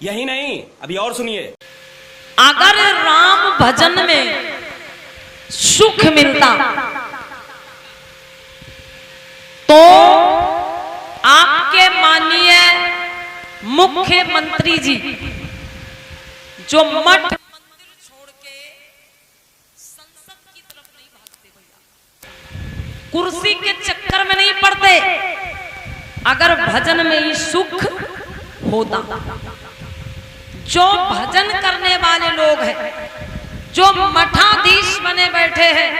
यही नहीं, अभी और सुनिए। अगर राम भजन में सुख मिलता तो आपके माननीय मुख्यमंत्री जी जो मठ मंदिर छोड़ के संसद की तरफ नहीं भागते भैया, कुर्सी के चक्कर में नहीं पड़ते, अगर भजन में ही सुख होता। जो भजन करने वाले लोग हैं, जो मठाधीश बने बैठे हैं,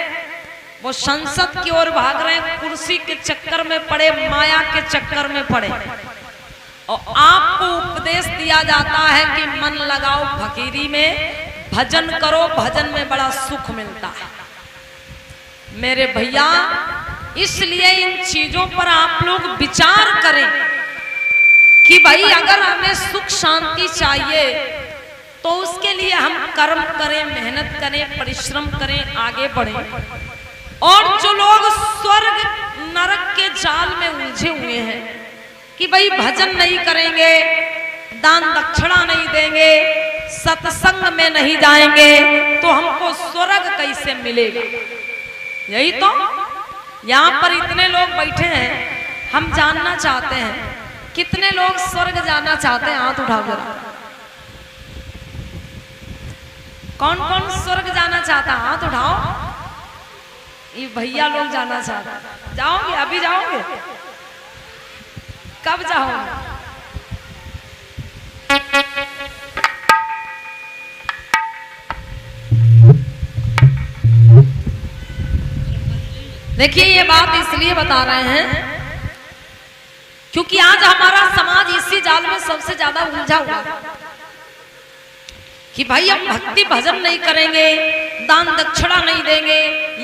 वो संसद की ओर भाग रहे हैं, कुर्सी के चक्कर में पड़े, माया के चक्कर में पड़े। और आपको उपदेश दिया जाता है कि मन लगाओ फकीरी में, भजन करो, भजन में बड़ा सुख मिलता है। मेरे भैया, इसलिए इन चीजों पर आप लोग विचार करें कि भाई अगर हमें सुख शांति चाहिए तो उसके लिए हम कर्म करें, मेहनत करें, परिश्रम करें, आगे बढ़ें। और जो लोग स्वर्ग नरक के जाल में उलझे हुए हैं कि भाई भजन नहीं करेंगे, दान दक्षिणा नहीं देंगे, सत्संग में नहीं जाएंगे, तो हमको स्वर्ग कैसे मिलेगा? यही तो यहाँ पर इतने लोग बैठे हैं, हम जानना चाहते हैं कितने लोग स्वर्ग जाना चाहते हैं? हाथ उठाओ जरा। कौन कौन स्वर्ग जाना चाहता है? हाथ उठाओ। ये भैया लोग जाना चाहते हैं। जाओगे? अभी जाओगे? कब जाओगे? देखिए, ये बात इसलिए बता रहे हैं क्योंकि आज हमारा समाज इसी जाल में सबसे ज्यादा उलझा हुआ है कि भाई हम भक्ति भजन नहीं करेंगे, दान दक्षिणा नहीं देंगे,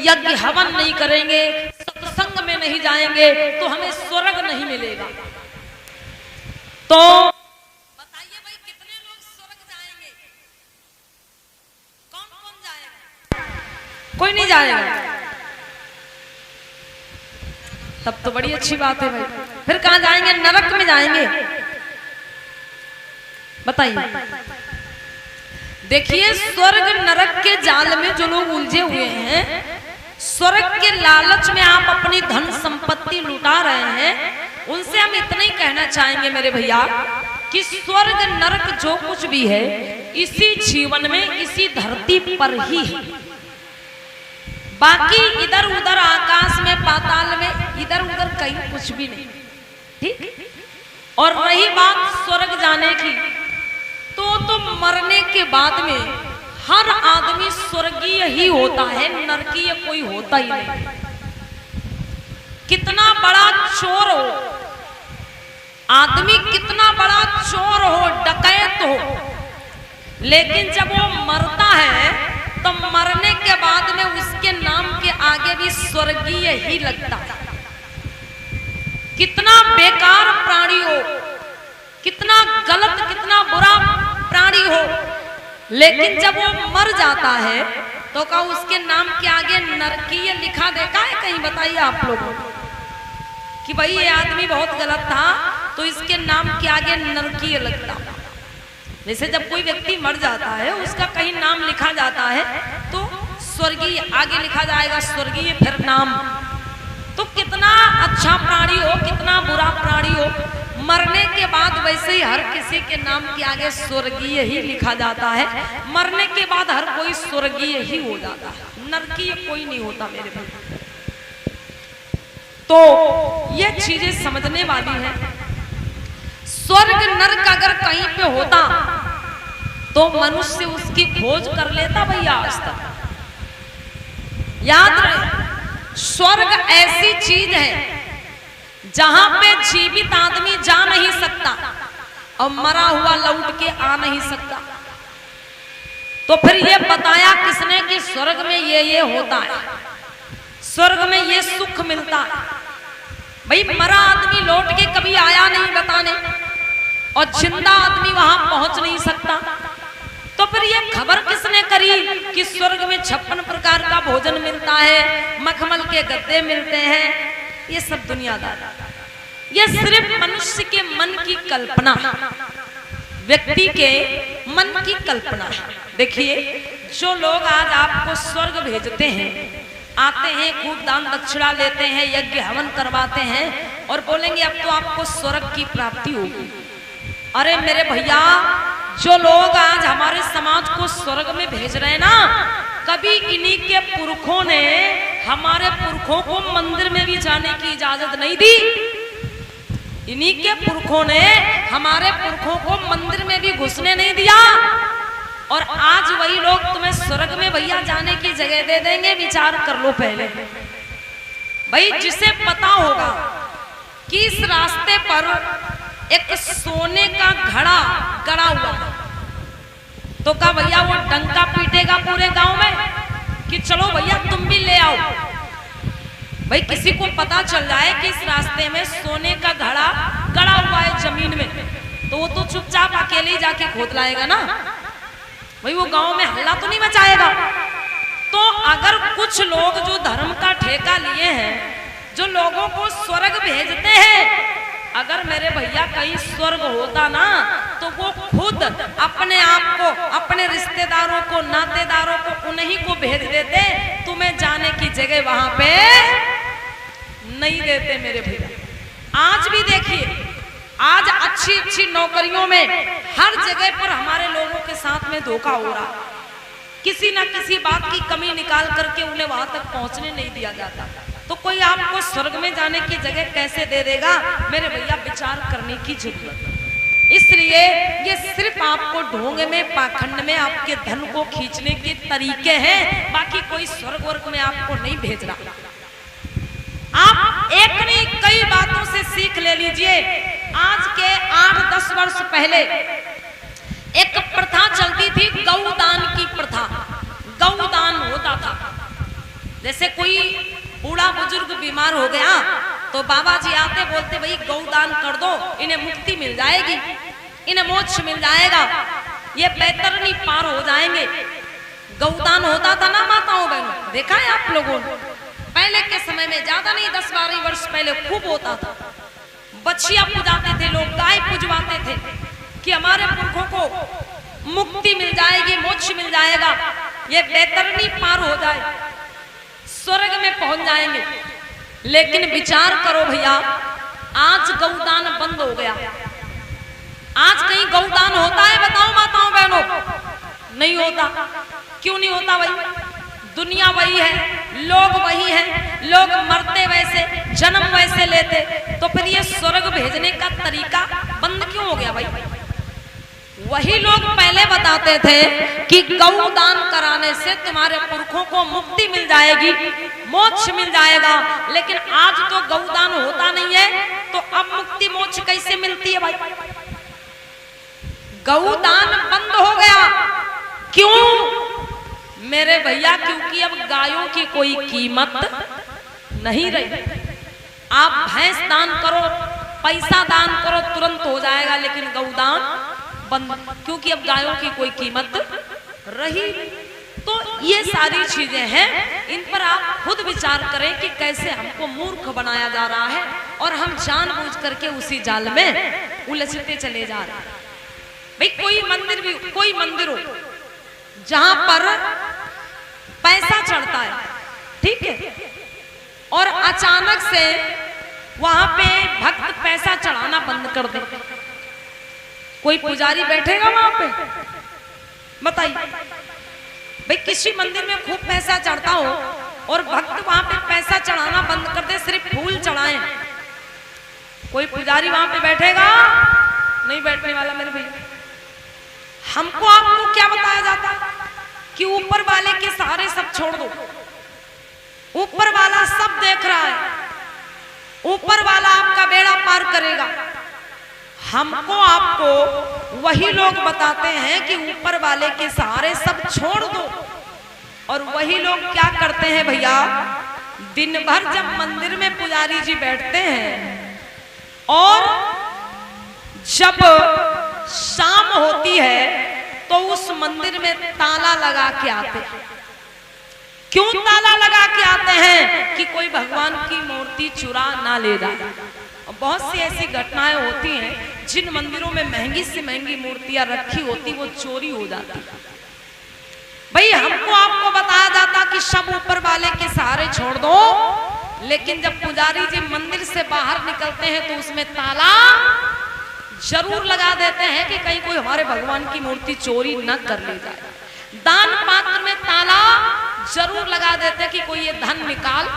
यज्ञ हवन नहीं करेंगे, सत्संग में नहीं जाएंगे, तो हमें स्वर्ग नहीं मिलेगा। तो बताइए भाई, कितने लोग स्वर्ग जाएंगे? कौन कौन जाएगा? कोई नहीं जाएगा। तब तो बड़ी अच्छी बात है भाई। फिर कहां जाएंगे? नरक में जाएंगे। बताइए। देखिए, स्वर्ग नरक के जाल में जो लोग उलझे हुए हैं, स्वर्ग के लालच में आप अपनी धन संपत्ति लुटा रहे हैं, उनसे हम इतना ही कहना चाहेंगे मेरे भैया कि स्वर्ग नरक जो कुछ भी है, इसी जीवन में, इसी धरती पर ही है। बाकी इधर उधर आकाश में, पाताल में, इधर उधर कहीं कुछ भी नहीं। ठीक? और रही बात स्वर्ग जाने की, तो मरने के बाद में हर आदमी स्वर्गीय ही होता है, नरकीय कोई होता ही नहीं। कितना बड़ा चोर हो आदमी, कितना बड़ा चोर हो, डकैत हो, लेकिन जब वो मरता है तो मरने के बाद में उसके नाम के आगे भी स्वर्गीय ही लगता है। कितना बेकार प्राणी हो, कितना गलत, कितना बुरा प्राणी हो, लेकिन जब वो मर जाता है तो क्या उसके नाम के आगे नरकीय लिखा देखा है कहीं? बताइए आप लोगों कि भाई ये आदमी बहुत गलत था तो इसके नाम के आगे नरकीय लगता। जैसे जब कोई व्यक्ति मर जाता है, उसका कहीं नाम लिखा जाता है तो स्वर्गीय आगे लिखा जाएगा, स्वर्गीय फिर नाम। तो कितना अच्छा प्राणी हो, कितना बुरा प्राणी हो, मरने के बाद वैसे ही हर किसी के नाम के आगे स्वर्गीय ही लिखा जाता है। मरने के बाद हर कोई स्वर्गीय ही हो जाता है, नरकीय कोई नहीं होता मेरे भाई। तो ये चीजें समझने वाली है। स्वर्ग नरक अगर कहीं पे होता तो मनुष्य उसकी खोज कर लेता भैया आज तक। याद रहे, स्वर्ग ऐसी चीज है जहां पे जीवित आदमी जा नहीं सकता और मरा हुआ लौट के आ नहीं सकता। तो फिर ये बताया किसने कि स्वर्ग में ये होता है, स्वर्ग में ये सुख मिलता है? भाई मरा आदमी लौट के कभी आया नहीं बताने, और जिंदा आदमी वहां पहुंच नहीं सकता। तो फिर ये खबर किसने करी कि स्वर्ग में 56 प्रकार का भोजन मिलता है, मखमल के गद्दे मिलते हैं? ये सब दुनियादार, ये सिर्फ मनुष्य के मन की कल्पना। व्यक्ति के मन की कल्पना है। देखिए, जो लोग आज आपको स्वर्ग भेजते हैं, आते हैं, खूब दान दक्षिणा लेते हैं, यज्ञ हवन करवाते हैं और बोलेंगे अब तो आपको स्वर्ग की प्राप्ति होगी। अरे मेरे भैया, जो लोग आज हमारे समाज को स्वर्ग में भेज रहे हैं ना, कभी इन्हीं के पुरखों ने हमारे पुरखों को मंदिर में भी जाने की इजाजत नहीं दी। इन्हीं के पुरखों ने हमारे पुरखों को मंदिर में भी घुसने नहीं दिया, और आज वही लोग तुम्हें स्वर्ग में भैया जाने की जगह दे देंगे। विचार कर लो पहले भाई। जिसे पता होगा कि इस रास्ते पर एक सोने का घड़ा गड़ा हुआ है, तो क्या भैया वो डंका पीटेगा पूरे गांव में कि चलो भैया तुम भी ले आओ। भाई किसी को पता चल जाए कि इस रास्ते में सोने का घड़ा गड़ा हुआ है जमीन में, तो वो तो चुपचाप अकेले ही जाके खोद लाएगा ना भाई, वो गांव में हल्ला तो नहीं मचाएगा। तो अगर कुछ लोग जो धर्म का ठेका लिए हैं, जो लोगों को स्वर्ग भेजते हैं, अगर मेरे भैया कहीं स्वर्ग होता ना, तो वो खुद अपने आप को, अपने रिश्तेदारों को, नातेदारों को, उन्हीं को भेज देते, तुम्हें जाने की जगह वहां पे नहीं देते मेरे भैया। आज भी देखिए, आज अच्छी अच्छी नौकरियों में हर जगह पर हमारे लोगों के साथ में धोखा हो रहा, किसी ना किसी बात की कमी निकाल करके उन्हें वहां तक पहुंचने नहीं दिया जाता। तो कोई आपको स्वर्ग में जाने की जगह कैसे दे देगा मेरे भैया, विचार करने की जरूरत। इसलिए ये सिर्फ आपको ढोंग में, पाखंड में आपके धन को खींचने के तरीके हैं, बाकी कोई स्वर्ग वर्ग में आपको नहीं भेज रहा। आप एक नहीं कई बातों से सीख ले लीजिए। आज के 8-10 वर्ष पहले एक प्रथा चलती थी, गौदान की प्रथा। गौदान होता था, जैसे कोई बूढ़ा बुजुर्ग बीमार हो गया तो बाबा जी आते, बोलते भाई गौदान कर दो, इन्हें मुक्ति मिल जाएगी, इन्हें मोक्ष मिल जाएगा, ये बैतरनी पार हो जाएंगे। गौदान होता था ना माताओं बहनों, देखा है आप लोगों ने? पहले के समय में, ज्यादा नहीं 10-12 वर्ष पहले खूब होता था। बछिया पुजाते थे लोग, गाय पुजवाते थे कि हमारे पुरखों को मुक्ति मिल जाएगी, मोक्ष मिल जाएगा, ये बैतरनी पार हो जाए, स्वर्ग में पहुंच जाएंगे। लेकिन विचार करो भैया, आज गौदान बंद हो गया। आज कहीं गौदान होता है बताओ माताओं बहनों? नहीं होता। क्यों नहीं होता भाई? दुनिया वही है, लोग वही हैं, लोग मरते वैसे, जन्म वैसे लेते, तो फिर ये स्वर्ग भेजने का तरीका बंद क्यों हो गया भाई? वही लोग पहले बताते थे कि गौदान कराने से तुम्हारे पुरखों को मुक्ति मिल जाएगी, मोक्ष मिल जाएगा। लेकिन आज तो गौदान होता नहीं है, तो अब मुक्ति मोक्ष कैसे मिलती है भाई? गौदान बंद हो गया। क्यों मेरे भैया? क्योंकि अब गायों की कोई कीमत नहीं रही। आप भैंस दान करो, पैसा दान करो, तुरंत हो जाएगा, लेकिन गौदान बंद, क्योंकि अब गायों की कोई कीमत रही। तो ये सारी चीजें हैं, इन पर आप खुद विचार करें कि कैसे हमको मूर्ख बनाया जा रहा है और हम जानबूझ करके उसी जाल में उलझते चले जा रहे हैं। भाई कोई मंदिर हो जहां पर पैसा चढ़ता है, ठीक है, और अचानक से वहां पे भक्त पैसा चढ़ाना बंद कर दे, कोई पुजारी बैठेगा वहां पे? बताइए भाई, किसी मंदिर में खूब पैसा चढ़ता हो और भक्त वहां पे पैसा चढ़ाना बंद कर दे, सिर्फ फूल चढ़ाएं, कोई पुजारी वहां पे बैठेगा? नहीं बैठने वाला मेरे भैया। हमको आपको क्या बताया जाता है कि ऊपर वाले के सहारे सब छोड़ दो, ऊपर वाला सब देख रहा है, ऊपर वाला आपका बेड़ा पार करेगा। हमको आपको वही लोग बताते हैं कि ऊपर वाले के सहारे सब छोड़ दो, और वही लोग क्या करते हैं भैया? दिन भर जब मंदिर में पुजारी जी बैठते हैं और जब शाम होती है तो उस मंदिर में ताला लगा के आते हैं। क्यों ताला लगा के आते हैं? कि कोई भगवान की मूर्ति चुरा ना ले जाए। बहुत सी ऐसी घटनाएं होती हैं जिन मंदिरों में महंगी से महंगी मूर्तियां रखी होती वो चोरी हो जाती। भाई हमको आपको बताया जाता कि सब ऊपर वाले के सहारे छोड़ दो, लेकिन जब पुजारी जी मंदिर से बाहर निकलते हैं तो उसमें ताला जरूर लगा देते हैं कि कहीं कोई हमारे भगवान की मूर्ति चोरी न कर ले जाए। दान पात्र में ताला जरूर लगा देते हैं कि कोई ये धन निकाल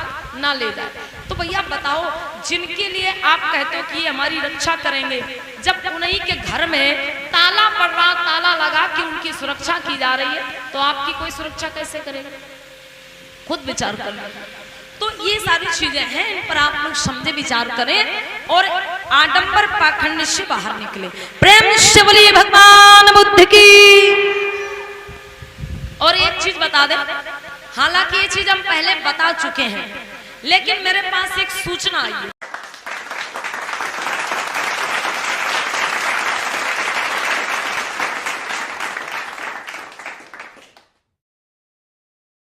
ना ले जाए। तो भैया बताओ, जिनके लिए आप कहते हो कि ये हमारी रक्षा करेंगे, जब उन्हीं के घर में ताला पड़ रहा, ताला लगा कि उनकी सुरक्षा की जा रही है, तो आपकी कोई सुरक्षा कैसे करेगा? खुद विचार कर लो। तो ये सारी चीजें हैं, इन पर आप लोग समझे विचार करें और आडंबर पाखंड से बाहर निकले। प्रेम से बोलिए भगवान बुद्ध की। और एक चीज बता दें, हालांकि ये चीज हम पहले बता चुके हैं, लेकिन मेरे पास एक सूचना आई है।